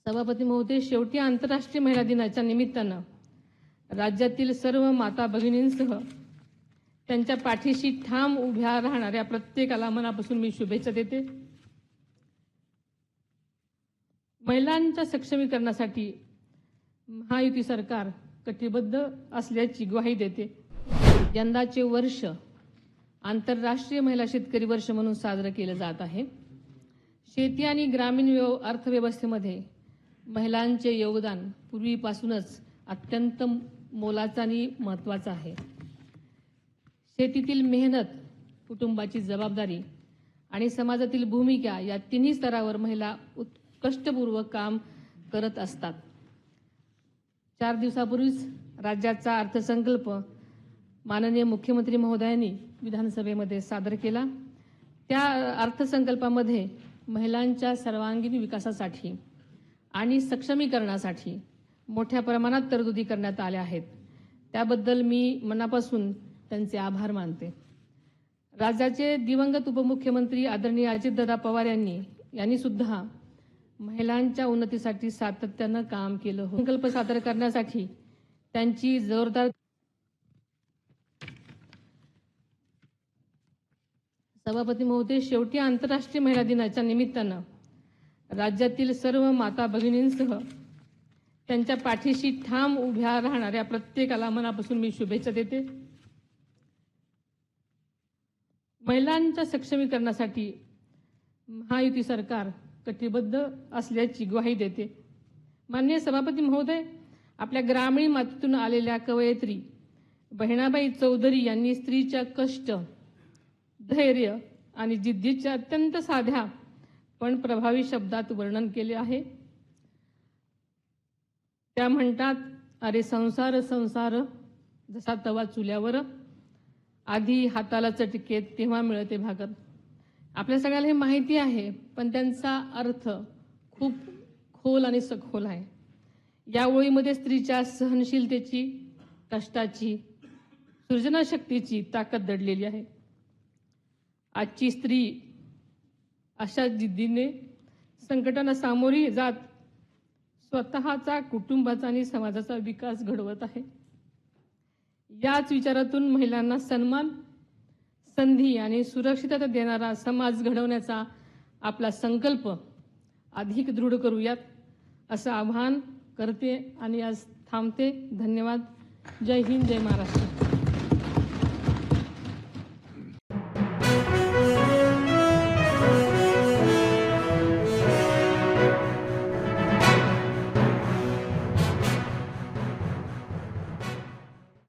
सभापती महोदय, शेवटी आंतरराष्ट्रीय महिला दिनाच्या निमित्तानं राज्यातील सर्व माता भगिनींसह त्यांच्या पाठीशी ठाम उभ्या राहणाऱ्या प्रत्येकाला मनापासून मी शुभेच्छा देते। महिलांच्या सक्षमीकरणासाठी महायुती सरकार कटिबद्ध असल्याची ग्वाही देते। यंदाचे वर्ष आंतरराष्ट्रीय महिला शेतकरी वर्ष म्हणून साजरे केले जात आहे। शेती आणि ग्रामीण अर्थव्यवस्थेमध्ये महिलांचे योगदान पूर्वीपासूनच अत्यंत मोलाचं आणि महत्त्वाचं आहे। शेतीतील मेहनत, कुटुंबाची जबाबदारी आणि समाजातील भूमिका या तिन्ही स्तरावर महिला कष्टपूर्वक काम करत असतात। 4 दिवसापूर्वीच राज्याचा अर्थसंकल्प माननीय मुख्यमंत्री महोदयांनी विधानसभेमध्ये सादर केला। त्या अर्थसंकल्पामध्ये महिलांच्या सर्वांगीण विकासासाठी आणि सक्षमीकरणासाठी मोठ्या प्रमाणात तरतुदी करण्यात आल्या आहेत। त्याबद्दल मी मनापासून त्यांचे आभार मानते। राज्याचे दिवंगत उपमुख्यमंत्री आदरणीय अजितदादा पवार यांनी सुद्धा महिलांच्या उन्नतीसाठी सातत्यानं काम केलं। संकल्प सादर करण्यासाठी त्यांची जोरदार सभापती महोदय, शेवटी आंतरराष्ट्रीय महिला दिनाच्या निमित्तानं राज्यातील सर्व माता भगिनींसह त्यांच्या पाठीशी ठाम उभ्या राहणाऱ्या प्रत्येकाला मनापासून मी शुभेच्छा देते। महिलांच्या सक्षमीकरणासाठी महायुती सरकार कटिबद्ध असल्याची ग्वाही देते। माननीय सभापती महोदय, आपल्या ग्रामीण मातीतून आलेल्या कवयित्री बहिणाबाई चौधरी यांनी स्त्रीच्या कष्ट, धैर्य आणि जिद्दीच्या अत्यंत साध्या पण प्रभावी शब्दात वर्णन केले आहे। त्या म्हणतात, अरे संसार संसार जसा तवा चुल्यावर, आधी हाताला चटके तेव्हा मिळते भाकर। आपल्या सगळ्याला हे माहिती आहे, पण त्यांचा अर्थ खूप खोल आणि सखोल आहे। या ओळीमध्ये स्त्रीच्या सहनशीलतेची, कष्टाची, सृजनशक्तीची ताकद दडलेली आहे। आजची स्त्री अशा जिद्दीने संकटांना सामोरी जात स्वतःचा, कुटुंबाचा आणि समाजाचा विकास घडवत आहे। याच विचारातून महिलांना सन्मान, संधी आणि सुरक्षितता देणारा समाज घडवण्याचा आपला संकल्प अधिक दृढ करूयात असं आवाहन करते आणि आज थांबते। धन्यवाद। जय हिंद, जय महाराष्ट्र।